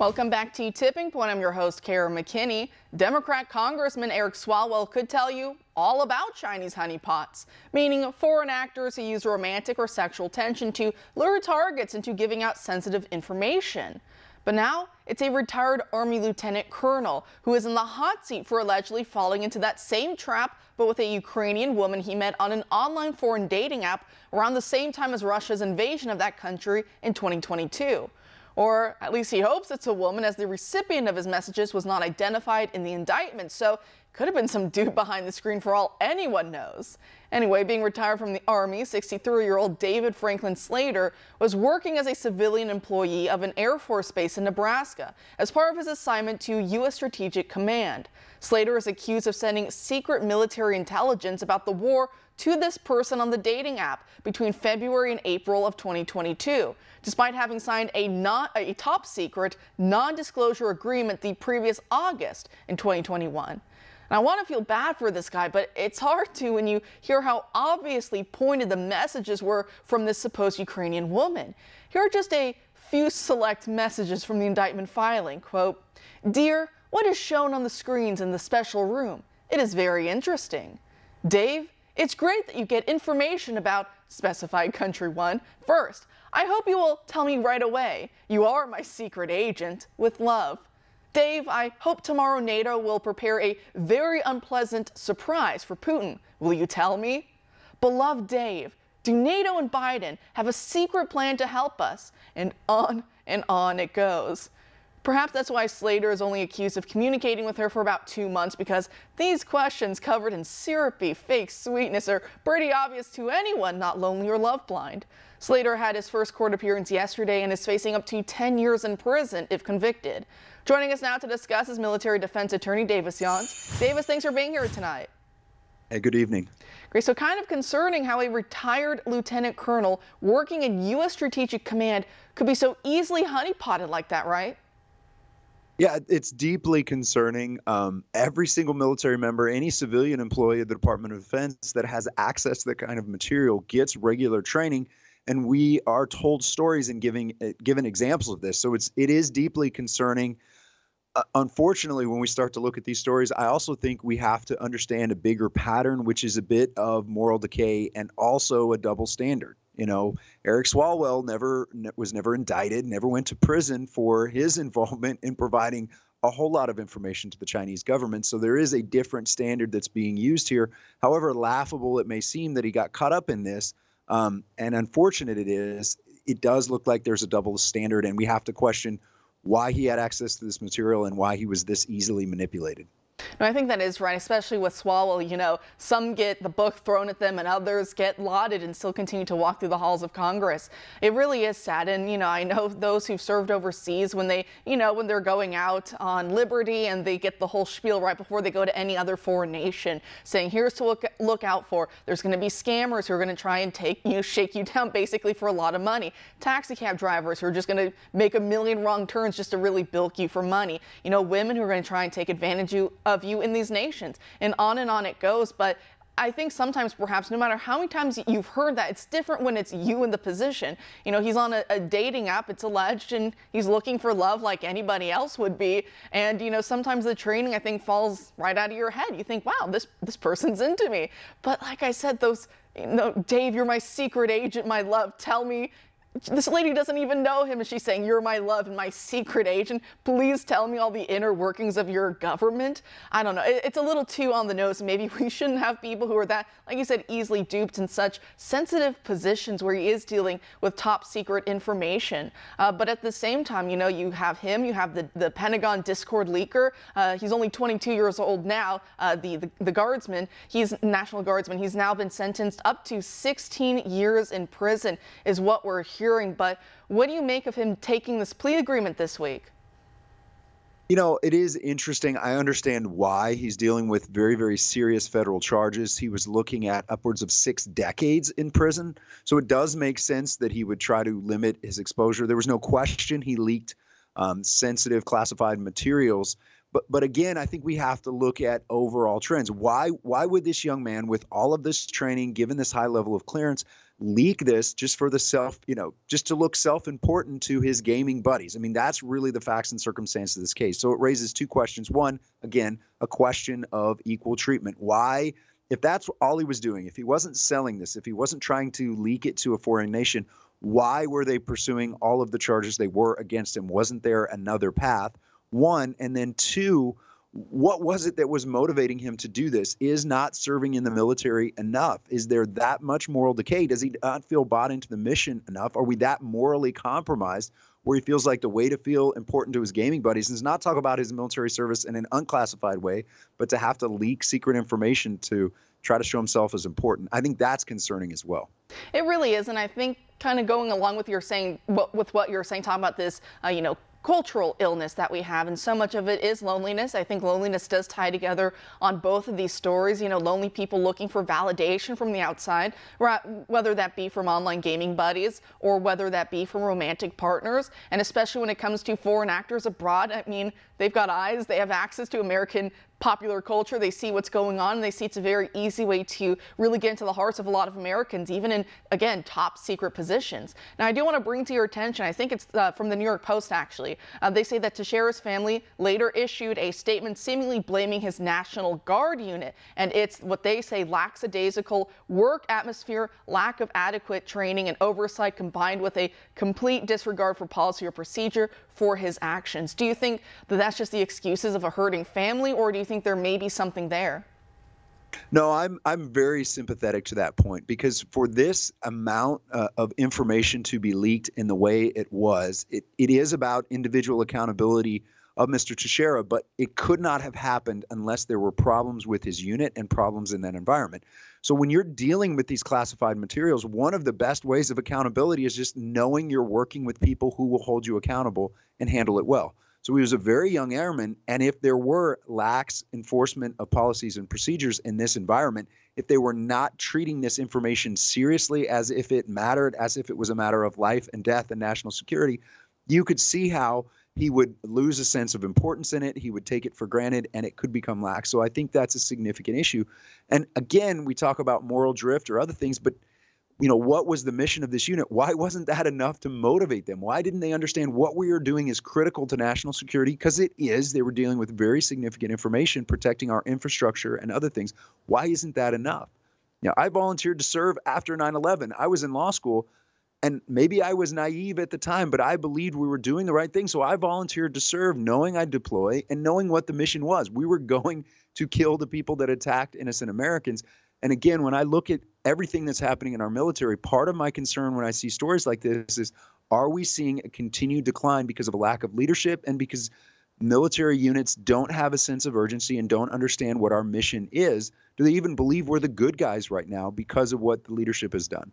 Welcome back to Tipping Point. I'm your host, Kara McKinney. Democrat Congressman Eric Swalwell could tell you all about Chinese honeypots, meaning foreign actors who use romantic or sexual tension to lure targets into giving out sensitive information. But now it's a retired Army lieutenant colonel who is in the hot seat for allegedly falling into that same trap, but with a Ukrainian woman he met on an online foreign dating app around the same time as Russia's invasion of that country in 2022. Or at least he hopes it's a woman, as the recipient of his messages was not identified in the indictment, so could have been some dude behind the screen for all anyone knows. Anyway, being retired from the Army, 63-year-old David Franklin Slater was working as a civilian employee of an Air Force base in Nebraska as part of his assignment to U.S. Strategic Command. Slater is accused of sending secret military intelligence about the war to this person on the dating app between February and April of 2022, despite having signed a top secret non-disclosure agreement the previous August in 2021. And I want to feel bad for this guy, but it's hard to when you hear how obviously pointed the messages were from this supposed Ukrainian woman. Here are just a few select messages from the indictment filing. Quote, "Dear, what is shown on the screens in the special room? It is very interesting. Dave, it's great that you get information about specified country 1 first. I hope you will tell me right away. You are my secret agent. With love. Dave, I hope tomorrow NATO will prepare a very unpleasant surprise for Putin. Will you tell me? Beloved Dave, do NATO and Biden have a secret plan to help us?" And on it goes. Perhaps that's why Slater is only accused of communicating with her for about 2 months, because these questions covered in syrupy fake sweetness are pretty obvious to anyone not lonely or love blind. Slater had his first court appearance yesterday and is facing up to 10 years in prison if convicted. Joining us now to discuss is military defense attorney Davis Younts. Davis, thanks for being here tonight. Hey, good evening. Great. So kind of concerning how a retired lieutenant colonel working in U.S. Strategic Command could be so easily honeypotted like that, right? Yeah, it's deeply concerning. Every single military member, any civilian employee of the Department of Defense that has access to that kind of material gets regular training, and we are told stories and given examples of this. So it is deeply concerning. Unfortunately, when we start to look at these stories, I also think we have to understand a bigger pattern, which is a bit of moral decay and also a double standard. You know, Eric Swalwell was never indicted, never went to prison for his involvement in providing a whole lot of information to the Chinese government. So there is a different standard that's being used here. However laughable it may seem that he got caught up in this, and unfortunate it is, it does look like there's a double standard, and we have to question why he had access to this material and why he was this easily manipulated. No, I think that is right, especially with Swalwell. You know, some get the book thrown at them and others get lauded and still continue to walk through the halls of Congress. It really is sad. And, you know, I know those who've served overseas, when they, when they're going out on liberty and they get the whole spiel right before they go to any other foreign nation saying, here's to look out for. There's going to be scammers who are going to try and shake you down basically for a lot of money. Taxi cab drivers who are just going to make a million wrong turns just to really bilk you for money. You know, women who are going to try and take advantage of you in these nations, and on it goes. But I think sometimes, perhaps, no matter how many times you've heard that, it's different when it's you in the position. You know, he's on a dating app, it's alleged, and he's looking for love like anybody else would be. And, you know, sometimes the training, I think, falls right out of your head. You think, wow, this person's into me. But like I said, those, Dave, you're my secret agent, my love, tell me. This lady doesn't even know him, and she's saying, you're my love and my secret agent. Please tell me all the inner workings of your government. I don't know. It's a little too on the nose. Maybe we shouldn't have people who are that, like you said, easily duped in such sensitive positions where he is dealing with top secret information. But at the same time, you have him, you have the Pentagon Discord leaker. He's only 22 years old now, the guardsman. He's National Guardsman. He's now been sentenced up to 16 years in prison, is what we're hearing. But what do you make of him taking this plea agreement this week? You know, it is interesting. I understand why. He's dealing with very, very serious federal charges. He was looking at upwards of 6 decades in prison. So it does make sense that he would try to limit his exposure. There was no question he leaked sensitive classified materials. But again, I think we have to look at overall trends. Why would this young man, with all of this training, given this high level of clearance, leak this just for the just to look self-important to his gaming buddies? I mean, that's really the facts and circumstances of this case. So it raises two questions. One, again, a question of equal treatment. Why, if that's all he was doing, if he wasn't selling this, if he wasn't trying to leak it to a foreign nation, why were they pursuing all of the charges they were against him? Wasn't there another path? One, and then two, what was it that was motivating him to do this? Is not serving in the military enough? Is there that much moral decay? Does he not feel bought into the mission enough? Are we that morally compromised where he feels like the way to feel important to his gaming buddies is not talk about his military service in an unclassified way, but to have to leak secret information to try to show himself as important? I think that's concerning as well. It really is, and I think kind of going along with what you're saying, talking about this, cultural illness that we have, and so much of it is loneliness. I think loneliness does tie together on both of these stories. Lonely people looking for validation from the outside, whether that be from online gaming buddies or whether that be from romantic partners. And especially when it comes to foreign actors abroad, I mean, they've got eyes, they have access to American popular culture, they see what's going on, and they see it's a very easy way to really get into the hearts of a lot of Americans, even in, again, top secret positions. Now, I do want to bring to your attention, I think it's from the New York Post, actually. They say that Teixeira's family later issued a statement seemingly blaming his National Guard unit, and it's what they say lackadaisical work atmosphere, lack of adequate training and oversight, combined with a complete disregard for policy or procedure for his actions. Do you think that that's just the excuses of a hurting family, or do you think there may be something there? No, I'm very sympathetic to that point, because for this amount of information to be leaked in the way it was, it is about individual accountability of Mr. Teixeira, but it could not have happened unless there were problems with his unit and problems in that environment. So when you're dealing with these classified materials, one of the best ways of accountability is just knowing you're working with people who will hold you accountable and handle it well. So he was a very young airman, and if there were lax enforcement of policies and procedures in this environment, if they were not treating this information seriously as if it mattered, as if it was a matter of life and death and national security, you could see how he would lose a sense of importance in it. He would take it for granted, and it could become lax. So I think that's a significant issue. And again, we talk about moral drift or other things, but what was the mission of this unit? Why wasn't that enough to motivate them? Why didn't they understand what we are doing is critical to national security? Because it is. They were dealing with very significant information, protecting our infrastructure and other things. Why isn't that enough? I volunteered to serve after 9/11. I was in law school, and maybe I was naive at the time, but I believed we were doing the right thing. So I volunteered to serve, knowing I'd deploy and knowing what the mission was. We were going to kill the people that attacked innocent Americans. And again, when I look at everything that's happening in our military, part of my concern when I see stories like this is, are we seeing a continued decline because of a lack of leadership and because military units don't have a sense of urgency and don't understand what our mission is? Do they even believe we're the good guys right now because of what the leadership has done?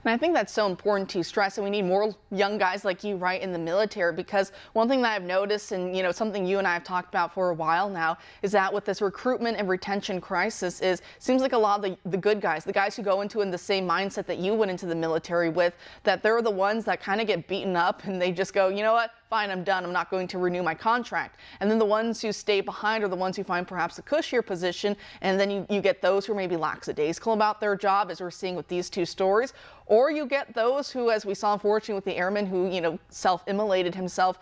And I think that's so important to stress, and we need more young guys like you, right, in the military, because one thing that I've noticed, and something you and I have talked about for a while now, is that with this recruitment and retention crisis, seems like a lot of the good guys, the guys who go into in the same mindset that you went into the military with, that they're the ones that kind of get beaten up and they just go, you know what? Fine, I'm done. I'm not going to renew my contract. And then the ones who stay behind are the ones who find perhaps a cushier position, and then you get those who are maybe lackadaisical about their job, as we're seeing with these two stories, or you get those who, as we saw unfortunately with the airman who self-immolated himself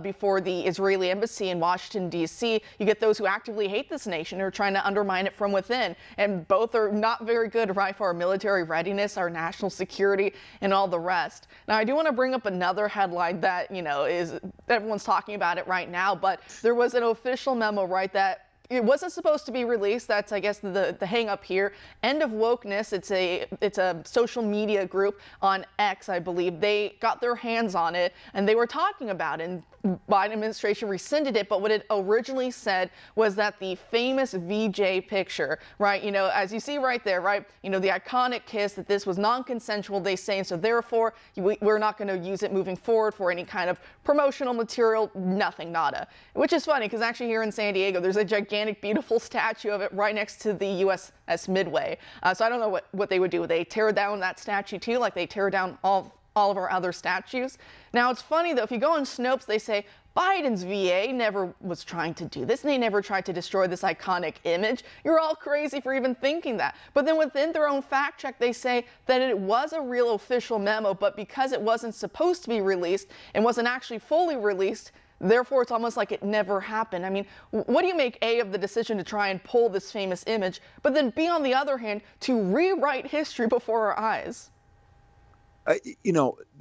before the Israeli embassy in Washington, D.C., you get those who actively hate this nation or are trying to undermine it from within, and both are not very good, right, for our military readiness, our national security, and all the rest. Now, I do want to bring up another headline that, is everyone's talking about it right now, but there was an official memo, right, that it wasn't supposed to be released. That's, I guess, the hang up here. End of Wokeness. It's a social media group on X, I believe. They got their hands on it and they were talking about it. And Biden administration rescinded it, but what it originally said was that the famous VJ picture, right, as you see right there, right, the iconic kiss, that this was non-consensual, they say, and so therefore we're not going to use it moving forward for any kind of promotional material, nothing, nada. Which is funny, because actually here in San Diego, there's a gigantic, beautiful statue of it right next to the USS Midway. So I don't know what they would do. They tear down that statue too, like they tear down all of our other statues. Now, it's funny, though, if you go on Snopes, they say Biden's VA never was trying to do this, and they never tried to destroy this iconic image. You're all crazy for even thinking that. But then within their own fact check, they say that it was a real official memo, but because it wasn't supposed to be released and wasn't actually fully released, therefore it's almost like it never happened. I mean, what do you make, A, of the decision to try and pull this famous image, but then B, on the other hand, to rewrite history before our eyes?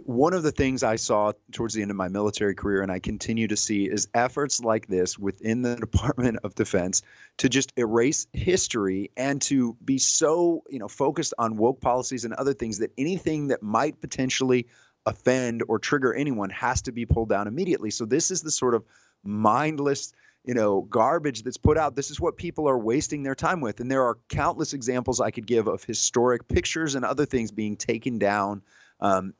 One of the things I saw towards the end of my military career, and I continue to see, is efforts like this within the Department of Defense to just erase history and to be so, focused on woke policies and other things that anything that might potentially offend or trigger anyone has to be pulled down immediately. So this is the sort of mindless, garbage that's put out. This is what people are wasting their time with. And there are countless examples I could give of historic pictures and other things being taken down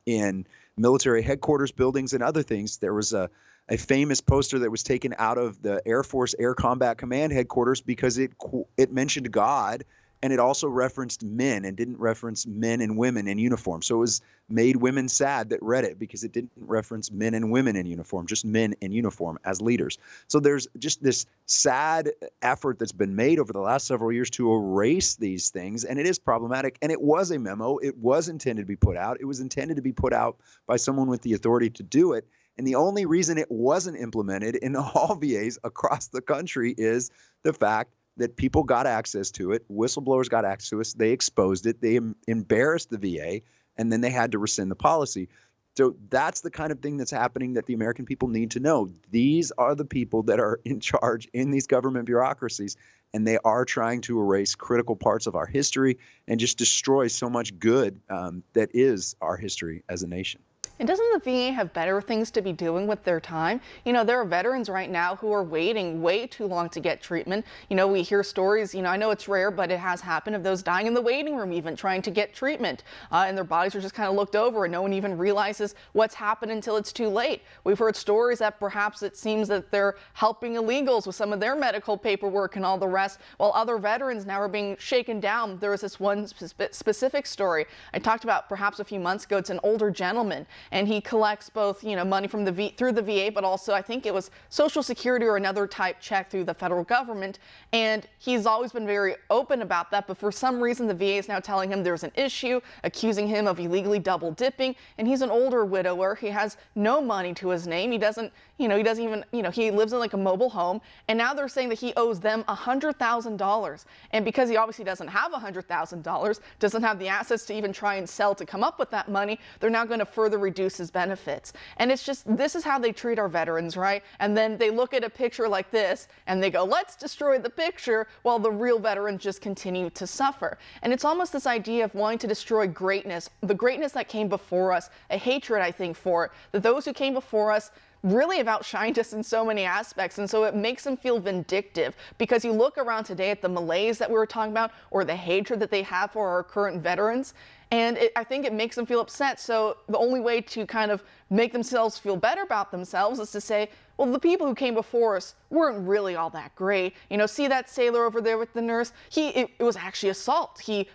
in military headquarters buildings and other things. There was a famous poster that was taken out of the Air Force Air Combat Command headquarters because it mentioned God, and it also referenced men and didn't reference men and women in uniform. So it made women sad that read it because it didn't reference men and women in uniform, just men in uniform as leaders. So there's just this sad effort that's been made over the last several years to erase these things, and it is problematic. And it was a memo. It was intended to be put out. It was intended to be put out by someone with the authority to do it. And the only reason it wasn't implemented in all VAs across the country is the fact that people got access to it, whistleblowers got access to it, they exposed it, they embarrassed the VA, and then they had to rescind the policy. So that's the kind of thing that's happening that the American people need to know. These are the people that are in charge in these government bureaucracies, and they are trying to erase critical parts of our history and just destroy so much good that is our history as a nation. And doesn't the VA have better things to be doing with their time? There are veterans right now who are waiting way too long to get treatment. We hear stories, I know it's rare, but it has happened, of those dying in the waiting room even trying to get treatment. And their bodies are just kind of looked over and no one even realizes what's happened until it's too late. We've heard stories that perhaps it seems that they're helping illegals with some of their medical paperwork and all the rest, while other veterans now are being shaken down. There was this one specific story I talked about perhaps a few months ago. It's an older gentleman, and he collects both, money from through the VA, but also I think it was Social Security or another type check through the federal government. And he's always been very open about that. But for some reason, the VA is now telling him there's an issue, accusing him of illegally double dipping. And he's an older widower. He has no money to his name. He doesn't even, he lives in like a mobile home. And now they're saying that he owes them $100,000. And because he obviously doesn't have $100,000, doesn't have the assets to even try and sell to come up with that money, they're now going to further reduce his benefits. And it's just, this is how they treat our veterans, right? And then they look at a picture like this and they go, let's destroy the picture, while the real veterans just continue to suffer. And it's almost this idea of wanting to destroy greatness, the greatness that came before us, a hatred, I think, for it, that those who came before us really have outshined us in so many aspects. And so it makes them feel vindictive, because you look around today at the malaise that we were talking about, or the hatred that they have for our current veterans, and I think it makes them feel upset. So the only way to kind of make themselves feel better about themselves is to say, well, the people who came before us weren't really all that great. See that sailor over there with the nurse? It was actually assault. He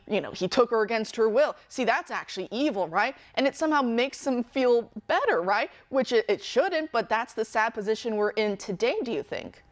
took her against her will. See, that's actually evil, right? And it somehow makes them feel better, right? Which it shouldn't, but that's the sad position we're in today, do you think?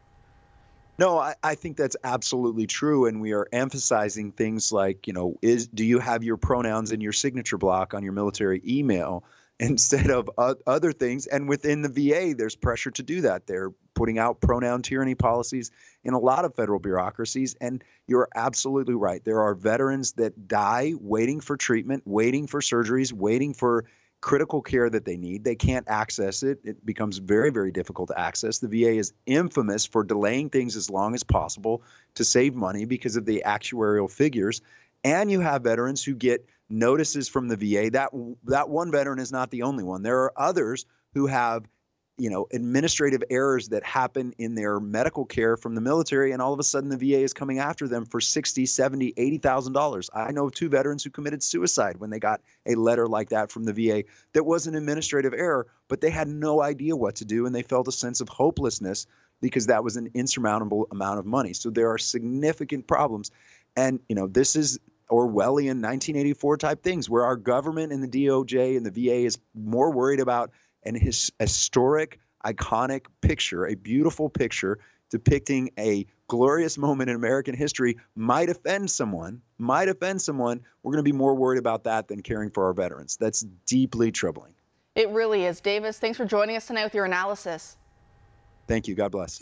No, I think that's absolutely true. And we are emphasizing things like, do you have your pronouns in your signature block on your military email instead of other things? And within the VA, there's pressure to do that. They're putting out pronoun tyranny policies in a lot of federal bureaucracies. And you're absolutely right. There are veterans that die waiting for treatment, waiting for surgeries, waiting for critical care that they need. They can't access it. It becomes very, very difficult to access. The VA is infamous for delaying things as long as possible to save money because of the actuarial figures. And you have veterans who get notices from the VA. That one veteran is not the only one. There are others who have administrative errors that happen in their medical care from the military, and all of a sudden the VA is coming after them for $60,000, $70,000, $80,000. I know of two veterans who committed suicide when they got a letter like that from the VA that was an administrative error, but they had no idea what to do, and they felt a sense of hopelessness because that was an insurmountable amount of money. So there are significant problems, and this is Orwellian 1984 type things where our government and the DOJ and the VA is more worried about an historic, iconic picture, a beautiful picture depicting a glorious moment in American history might offend someone, we're going to be more worried about that than caring for our veterans. That's deeply troubling. It really is. Davis, thanks for joining us tonight with your analysis. Thank you. God bless.